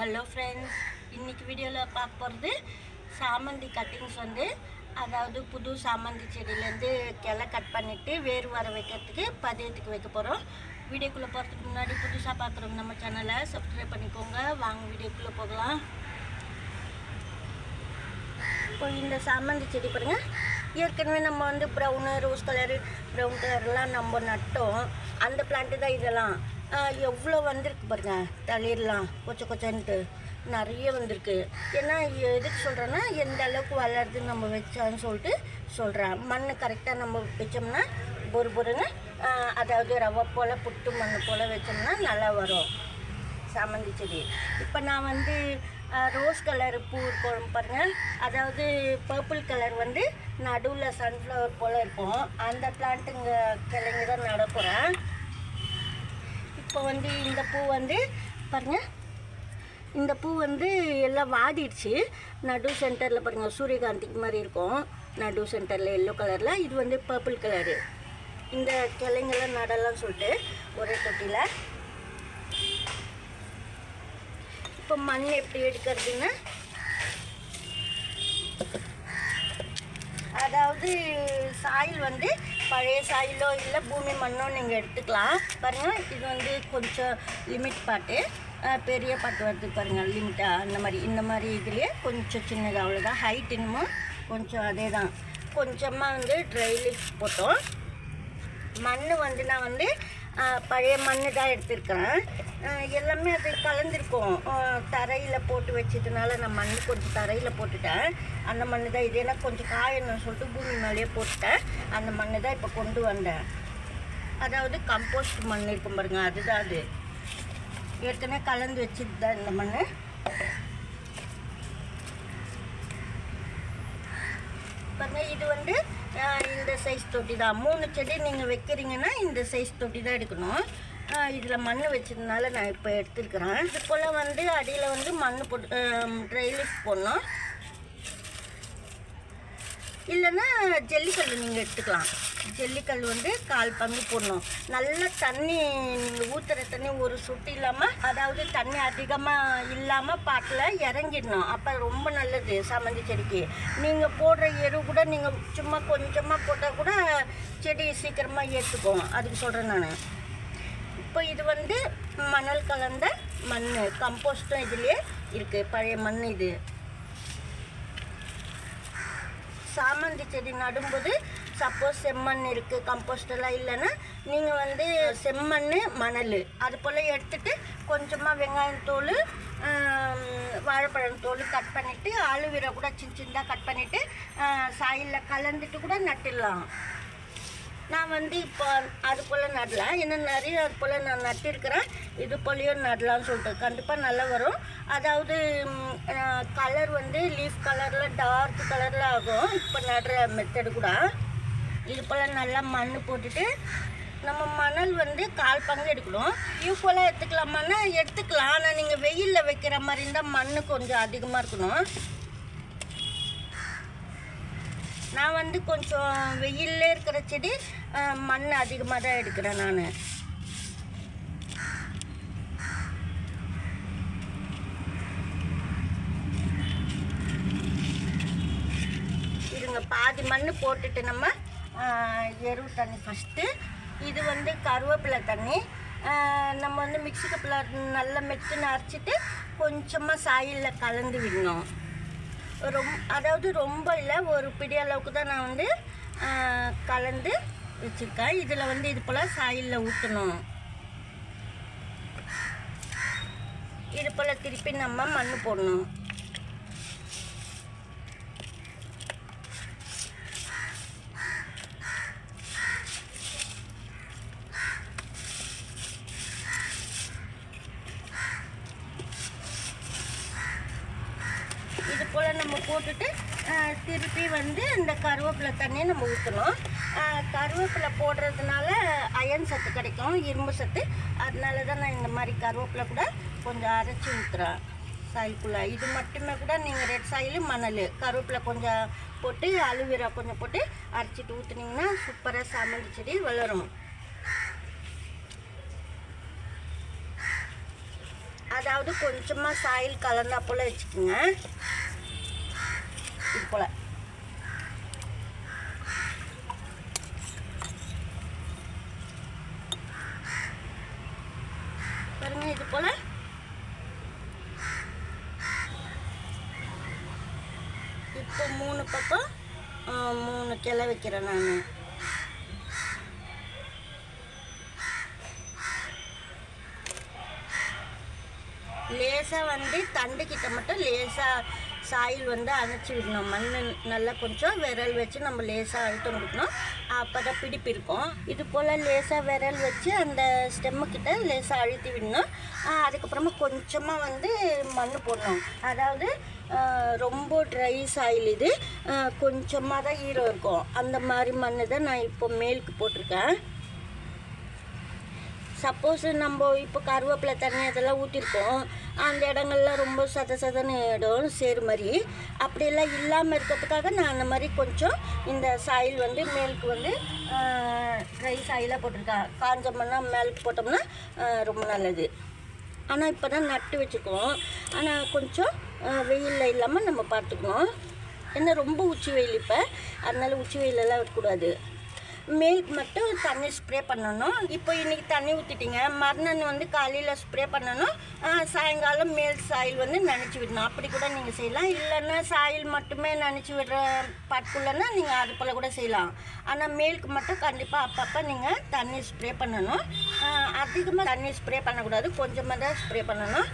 Hello friends, இன்றைக்கி வீடியோவில் பார்க்க போகிறது சாமந்தி கட்டிங்ஸ் அதாவது புது சாமந்தி செடியிலேருந்து கிளை கட் பண்ணிவிட்டு வேறு வர வைக்கிறதுக்கு பதியத்துக்கு வைக்க போகிறோம். வீடியோக்குள்ளே போகிறதுக்கு முன்னாடி புதுசாக பார்க்குறோம் நம்ம சேனலை சப்ஸ்கிரைப் பண்ணிக்கோங்க. வாங்க வீடியோக்குள்ளே போகலாம். இப்போ இந்த சாமந்தி செடி பாருங்கள், ஏற்கனவே நம்ம ப்ரௌனு ரோஸ் கலரு ப்ரௌன் கலர்லாம் நம்ம நட்டோம். அந்த பிளான்ட்டு தான் இதெல்லாம். எவ்வளோ வந்திருக்கு பாருங்கள், தளிர்லாம் கொச்சன்ட்டு நிறைய வந்திருக்கு. ஏன்னா எதுக்கு சொல்கிறேன்னா, எந்த அளவுக்கு வளருதுன்னு நம்ம வச்சான்னு சொல்லிட்டு சொல்கிறேன். மண் கரெக்டாக நம்ம வச்சோம்னா பொறுன்னு, அதாவது ரவை போல் புட்டு மண் போல் வச்சோம்னா நல்லா வரும் சாமந்தி செடி. இப்போ நான் ரோஸ் கலர் பூ இருக்கும் பாருங்கள், அதாவது பர்பிள் கலர் நடுவில் சன்ஃப்ளவர் போல் இருக்கும். அந்த பிளான்ட்டுங்க கிளைங்க தான் நட போகிறேன். இப்போ இந்த பூ பாருங்கள், இந்த பூ எல்லாம் வாடிடுச்சு. நடு சென்டரில் பாருங்கள், சூரியகாந்திக்கு மாதிரி இருக்கும். நடு சென்டரில் எல்லோ கலரில், இது பர்பிள் கலரு. இந்த கிளைங்கெல்லாம் நடலாம் சொல்லிட்டு ஒரே தொட்டியில். இப்போ மண் எப்படி எடுக்கிறதுன்னா, அதாவது சாயில் பழைய சாயிலோ இல்லை பூமி மண்ணோ நீங்கள் எடுத்துக்கலாம். பாருங்கள், இது கொஞ்சம் லிமிட் பாட்டு, பெரிய பாட்டு வருது பாருங்கள், லிமிட்டாக அந்த மாதிரி. இந்த மாதிரி இதுலேயே கொஞ்சம் சின்னது, அவ்வளோதான். ஹைட் இன்னமும் கொஞ்சம் அதே தான். கொஞ்சமாக ட்ரை லீஃப் போட்டோம். மண் நான் பழைய மண் தான் எடுத்துருக்கேன். எல்லாமே அது கலந்துருக்கும். தரையில் போட்டு வச்சதுனால நான் மண் கொஞ்சம் தரையில் போட்டுட்டேன். அந்த மண் தான் இது. ஏன்னா கொஞ்சம் காயணும்னு சொல்லிட்டு பூமி மேலேயே போட்டுட்டேன். அந்த மண் தான் இப்போ கொண்டு வந்தேன். அதாவது கம்போஸ்ட் மண் இருக்கும் பாருங்க, அதுதான். அது ஏற்கனவே கலந்து வச்சுட்டு தான் இந்த மண். பாருங்க, இது இந்த சைஸ் தொட்டி தான். 3 செடி நீங்கள் வைக்கிறீங்கன்னா இந்த சைஸ் தொட்டி தான் எடுக்கணும். இதில் மண் வச்சதுனால நான் இப்போ எடுத்துருக்கிறேன். இது போல் அடியில் மண் போட்டு ட்ரை லீஃப் போடணும். இல்லைன்னா ஜல்லிக்கல் நீங்கள் எடுத்துக்கலாம். ஜல்லிக்கல் 1/4 பங்கு போடணும். நல்ல தண்ணி நீங்கள் ஊற்றுற தண்ணி ஒரு சொட்டு இல்லாமல், அதாவது தண்ணி அதிகமாக இல்லாமல் பாட்டில் இறங்கிடணும். அப்போ ரொம்ப நல்லது சாமந்தி செடிக்கு. நீங்கள் போடுற எரு கூட நீங்கள் சும்மா கொஞ்சமாக போட்டால் கூட செடி சீக்கிரமாக ஏற்றுக்கும். அதுக்கு சொல்கிறேன் நான். இப்போ இது மணல் கலந்த மண், கம்போஸ்ட்டும் இதுலேயே இருக்குது. பழைய மண் இது. சாமந்தி செடி நடும்போது சப்போஸ் செம்மண் இருக்குது, கம்போஸ்டெல்லாம் இல்லைன்னா நீங்கள் செம்மண் மணல் அது போல் எடுத்துகிட்டு கொஞ்சமாக வெங்காயம் தோல், வாழைப்பழம் தோல் கட் பண்ணிவிட்டு, ஆலுவீரை கூட சின்னதாக கட் பண்ணிவிட்டு சாயிலில் கலந்துட்டு கூட நட்டுடலாம். நான் இப்போ அது போல் நடலாம். இன்னும் நிறைய அது போல் நான் நட்டிருக்கிறேன். இது போலையும் நடலான்னு சொல்லிட்டு கண்டிப்பாக நல்லா வரும். அதாவது கலர் லீஃப் கலரில் டார்க் கலரில் ஆகும். இப்போ நடுற மெத்தடு கூட இது போல் நல்லா மண் போட்டுட்டு, நம்ம மணல் 1/4 பங்கு எடுக்கணும். ஈக்குவலாக எடுத்துக்கலாமான்னா எடுத்துக்கலாம். ஆனால் நீங்கள் வெயிலில் வைக்கிற மாதிரி இருந்தால் மண் கொஞ்சம் அதிகமாக இருக்கணும். நான் கொஞ்சம் வெயிலில் இருக்கிற செடி மண் அதிகமாக தான் எடுக்கிறேன் நான். இதுங்க பாதி மண் போட்டுட்டு நம்ம எரு தண்ணி ஃபஸ்ட்டு. இது கருவேப்பிலை தண்ணி. நம்ம மிக்ஸி கப்பில் நல்லா மெத்துன்னு அரைச்சிட்டு கொஞ்சமாக சாயிலில் கலந்து விடணும். அதாவது ரொம்ப இல்லை, ஒரு பிடி அளவுக்கு தான் நான் கலந்து வச்சுருக்கேன். இதில் இது போல் சாயிலில் ஊற்றணும். இது போல் திருப்பி நம்ம மண் போடணும். இது போல் நம்ம போட்டுட்டு திருப்பி இந்த கருவேப்பிலை தண்ணியை நம்ம ஊற்றணும். கருவேப்பிலை போடுறதுனால அயன் சத்து கிடைக்கும், இரும்பு சத்து. அதனால தான் நான் இந்த மாதிரி கருவேப்பிலை கூட கொஞ்சம் அரைச்சி ஊற்றுறேன் சாயிலுக்குள்ளே. இது மட்டுமே கூட நீங்கள் ரெட் சாயில், மணல், கருவேப்பிலை கொஞ்சம் போட்டு, அலுவீரா கொஞ்சம் போட்டு அரைச்சிட்டு ஊற்றுனீங்கன்னா சூப்பராக சாமந்தி செடி வளரும். அதாவது கொஞ்சமாக சாயில் கலந்தா போல் வச்சுக்கோங்க. இது போல் பாருங்க. இது போல் இப்போ 3 பக்கம் 3 கிளை வைக்கிறேன் நான். லேசாக வந்து தண்டுக்கிட்ட மட்டும் லேசாக சாயில் வந்து அணைச்சி விடணும். மண் நல்லா கொஞ்சம் விரல் வச்சு நம்ம லேசாக அழுத்தம் கொடுக்கணும். அப்போ தான் பிடிப்பு இருக்கும். இது போல் லேசாக விரல் வச்சு அந்த ஸ்டெம்முக்கிட்ட லேசாக அழுத்தி விடணும். அதுக்கப்புறமா கொஞ்சமாக வந்து மண் போடணும். அதாவது ரொம்ப ட்ரை சாயில் இது, கொஞ்சமாக தான் ஈரம் இருக்கும். அந்த மாதிரி மண் தான் நான் இப்போ மேலுக்கு போட்டிருக்கேன். சப்போஸ் நம்ம இப்போ கருவேப்பிலை தண்ணி அதெல்லாம் ஊற்றிருக்கோம், அந்த இடங்கள்லாம் ரொம்ப சதன்னு இடம் சேரு மாதிரி. அப்படியெல்லாம் இல்லாமல் இருக்கிறதுக்காக நான் அந்த மாதிரி கொஞ்சம் இந்த சாயில் வந்து மேலுக்கு வந்து ட்ரை சாயிலாக போட்டிருக்கேன். காஞ்ச மண்ணாக மேலுக்கு போட்டோம்னா ரொம்ப நல்லது. ஆனால் இப்போ தான் நட்டு வச்சுக்குவோம். ஆனால் கொஞ்சம் வெயிலில் இல்லாமல் நம்ம பார்த்துக்கணும். ஏன்னா ரொம்ப உச்சி வெயில் இப்போ, அதனால உச்சி வெயிலெல்லாம் வைக்கக்கூடாது. மேலுக்கு மட்டும் தண்ணி ஸ்ப்ரே பண்ணணும். இப்போ இன்றைக்கி தண்ணி ஊற்றிட்டிங்க, மறுநாள் வந்து காலையில் ஸ்ப்ரே பண்ணணும். சாயங்காலம் மேல் சாயில் வந்து நனைச்சி விடணும். அப்படி கூட நீங்கள் செய்யலாம். இல்லைன்னா சாயில் மட்டுமே நனைச்சி விடுற பட்டுக்குள்ளன்னா நீங்கள் அது போல் கூட செய்யலாம். ஆனால் மேலுக்கு மட்டும் கண்டிப்பாக அப்பப்போ நீங்கள் தண்ணி ஸ்ப்ரே பண்ணணும். அதிகமாக தண்ணி ஸ்ப்ரே பண்ணக்கூடாது, கொஞ்சமாக தான் ஸ்ப்ரே பண்ணணும்.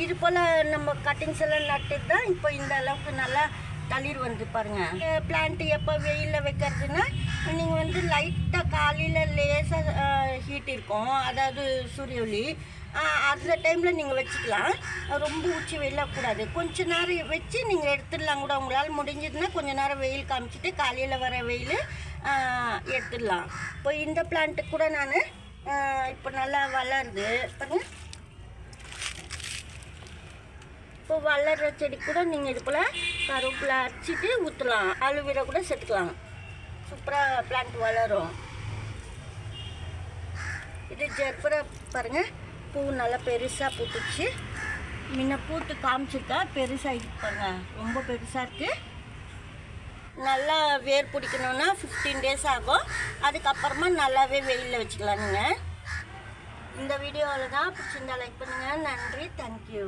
இது போல் நம்ம கட்டிங்ஸ் எல்லாம் நட்டுட்டு தான் இப்போ இந்த அளவுக்கு நல்லா தளிர் வந்து பாருங்கள். பிளான்ட்டு எப்போ வெயிலில் வைக்கிறதுனா நீங்கள் வந்து லைட்டாக காலையில் லேசாக ஹீட் இருக்கும், அதாவது சூரிய ஒளி, அந்த டைமில் நீங்கள் வச்சுக்கலாம். ரொம்ப உச்சி வெயிலாக கூடாது. கொஞ்ச நேரம் வச்சு நீங்கள் எடுத்துடலாம் கூட. உங்களால் முடிஞ்சதுன்னா கொஞ்சம் நேரம் வெயில் காமிச்சிட்டு காலையில் வர வெயில் எடுத்துடலாம். இப்போ இந்த பிளான்ட்டு கூட நான் இப்போ நல்லா வளருது பாருங்கள். இப்போ வளர்கிற செடி கூட நீங்கள் இது போல் கருவேப்பிலை அரைச்சிட்டு ஊற்றலாம். அலுவீரா கூட சேர்த்துக்கலாம். சூப்பராக பிளான்ட் வளரும். இது ஜெர்பரா பாருங்கள், பூ நல்லா பெருசாக பூத்துச்சு. முன்ன பூத்து காமிச்சிருக்கா, பெருசாகிட்டு பாருங்கள், ரொம்ப பெருசாக இருக்குது. நல்லா வேர் பிடிக்கணுன்னா 15 days ஆகும். அதுக்கப்புறமா நல்லாவே வெயிலில் வச்சுக்கலாம். நீங்கள் இந்த வீடியோவில் தான் பிடிச்சிருந்தா லைக் பண்ணுங்கள். நன்றி, தேங்க்யூ.